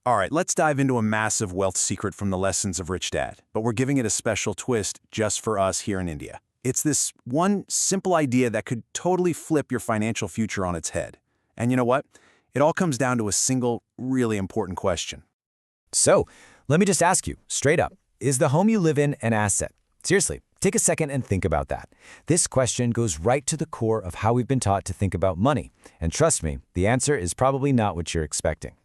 All right, let's dive into a massive wealth secret from the lessons of Rich Dad, but we're giving it a special twist just for us here in India. It's this one simple idea that could totally flip your financial future on its head. And you know what? It all comes down to a single, really important question. So, let me just ask you, straight up, is the home you live in an asset? Seriously, take a second and think about that. This question goes right to the core of how we've been taught to think about money. And trust me, the answer is probably not what you're expecting.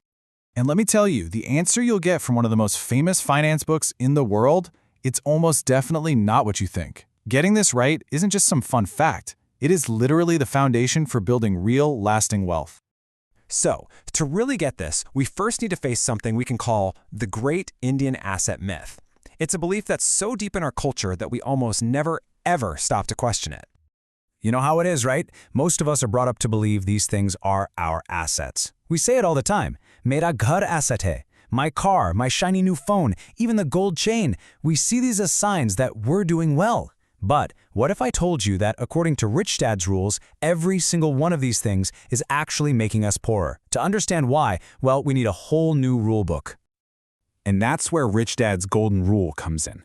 And let me tell you, the answer you'll get from one of the most famous finance books in the world, it's almost definitely not what you think. Getting this right isn't just some fun fact. It is literally the foundation for building real, lasting wealth. So, to really get this, we first need to face something we can call the Great Indian Asset Myth. It's a belief that's so deep in our culture that we almost never, ever stop to question it. You know how it is, right? Most of us are brought up to believe these things are our assets. We say it all the time. Mera ghar asset hai. My car, my shiny new phone, even the gold chain. We see these as signs that we're doing well. But what if I told you that according to Rich Dad's rules, every single one of these things is actually making us poorer? To understand why, well, we need a whole new rule book. And that's where Rich Dad's golden rule comes in.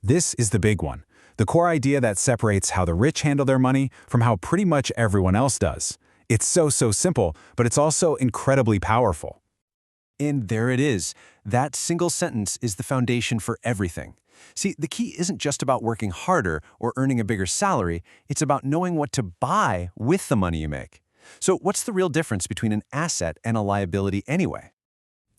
This is the big one. The core idea that separates how the rich handle their money from how pretty much everyone else does. It's so simple, but it's also incredibly powerful. And there it is. That single sentence is the foundation for everything. See, the key isn't just about working harder or earning a bigger salary, it's about knowing what to buy with the money you make. So what's the real difference between an asset and a liability anyway?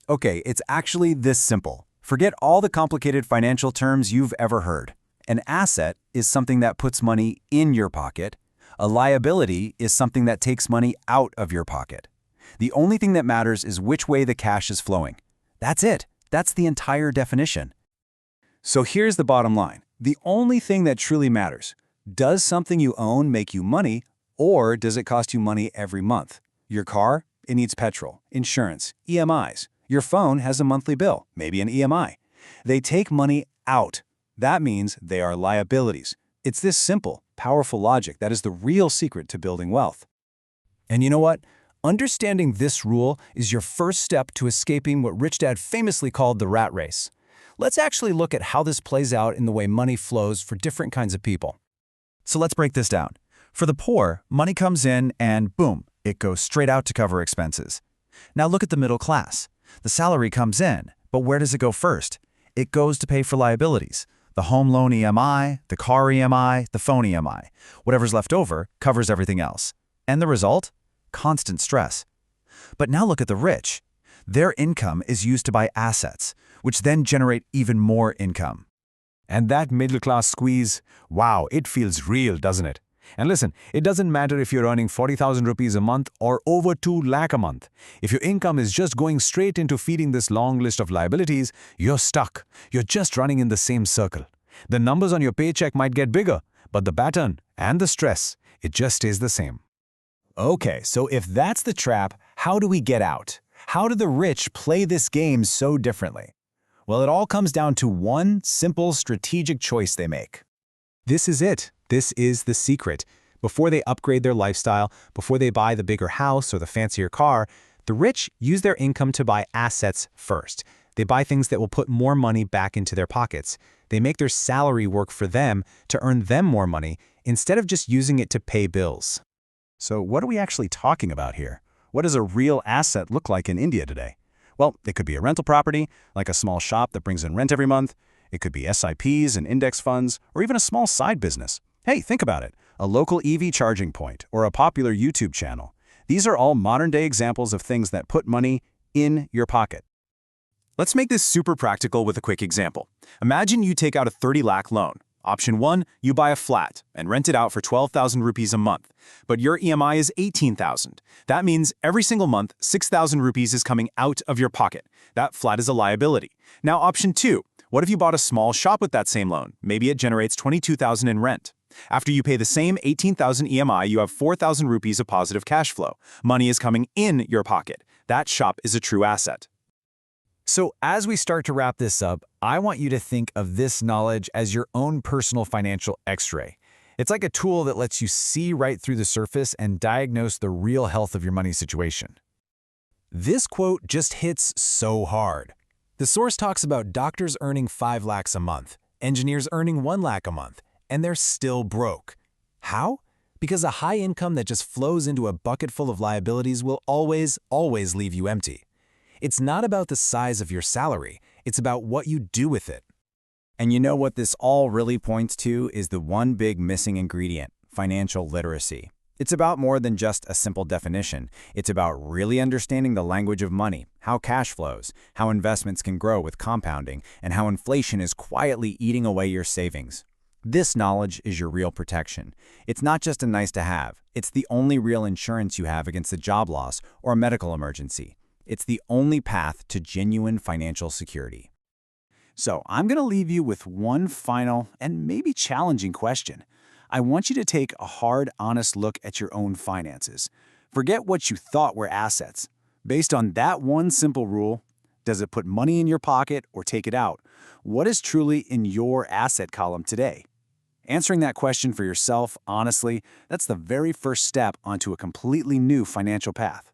Okay, it's actually this simple. Forget all the complicated financial terms you've ever heard. An asset is something that puts money in your pocket. A liability is something that takes money out of your pocket. The only thing that matters is which way the cash is flowing. That's it. That's the entire definition. So here's the bottom line. The only thing that truly matters: does something you own make you money, or does it cost you money every month? Your car? It needs petrol, insurance, EMIs. Your phone has a monthly bill, maybe an EMI. They take money out. That means they are liabilities. It's this simple, powerful logic that is the real secret to building wealth. And you know what? Understanding this rule is your first step to escaping what Rich Dad famously called the rat race. Let's actually look at how this plays out in the way money flows for different kinds of people. So let's break this down. For the poor, money comes in and boom, it goes straight out to cover expenses. Now look at the middle class. The salary comes in, but where does it go first? It goes to pay for liabilities. The home loan EMI, the car EMI, the phone EMI. Whatever's left over covers everything else. And the result? Constant stress. But now look at the rich. Their income is used to buy assets, which then generate even more income. And that middle-class squeeze, wow, it feels real, doesn't it? And listen, it doesn't matter if you're earning 40,000 rupees a month or over 2 lakh a month. If your income is just going straight into feeding this long list of liabilities, you're stuck. You're just running in the same circle. The numbers on your paycheck might get bigger, but the pattern and the stress, it just stays the same. Okay, so if that's the trap, how do we get out? How do the rich play this game so differently? Well, it all comes down to one simple strategic choice they make. This is it. This is the secret. Before they upgrade their lifestyle, before they buy the bigger house or the fancier car, the rich use their income to buy assets first. They buy things that will put more money back into their pockets. They make their salary work for them to earn them more money instead of just using it to pay bills. So what are we actually talking about here? What does a real asset look like in India today? Well, it could be a rental property, like a small shop that brings in rent every month. It could be SIPs and index funds, or even a small side business. Hey, think about it. A local EV charging point or a popular YouTube channel. These are all modern-day examples of things that put money in your pocket. Let's make this super practical with a quick example. Imagine you take out a 30 lakh loan. Option 1, you buy a flat and rent it out for 12,000 rupees a month. But your EMI is 18,000. That means every single month, 6,000 rupees is coming out of your pocket. That flat is a liability. Now option 2, what if you bought a small shop with that same loan? Maybe it generates 22,000 in rent. After you pay the same 18,000 EMI, you have 4,000 rupees of positive cash flow. Money is coming in your pocket. That shop is a true asset. So as we start to wrap this up, I want you to think of this knowledge as your own personal financial X-ray. It's like a tool that lets you see right through the surface and diagnose the real health of your money situation. This quote just hits so hard. The source talks about doctors earning 5 lakhs a month, engineers earning 1 lakh a month, and they're still broke. How? Because a high income that just flows into a bucket full of liabilities will always leave you empty. It's not about the size of your salary, it's about what you do with it. And you know what this all really points to is the one big missing ingredient: financial literacy. It's about more than just a simple definition. It's about really understanding the language of money, how cash flows, how investments can grow with compounding, and how inflation is quietly eating away your savings. This knowledge is your real protection. It's not just a nice to have. It's the only real insurance you have against a job loss or a medical emergency. It's the only path to genuine financial security. So I'm going to leave you with one final and maybe challenging question. I want you to take a hard, honest look at your own finances. Forget what you thought were assets. Based on that one simple rule, does it put money in your pocket or take it out? What is truly in your asset column today? Answering that question for yourself, honestly, that's the very first step onto a completely new financial path.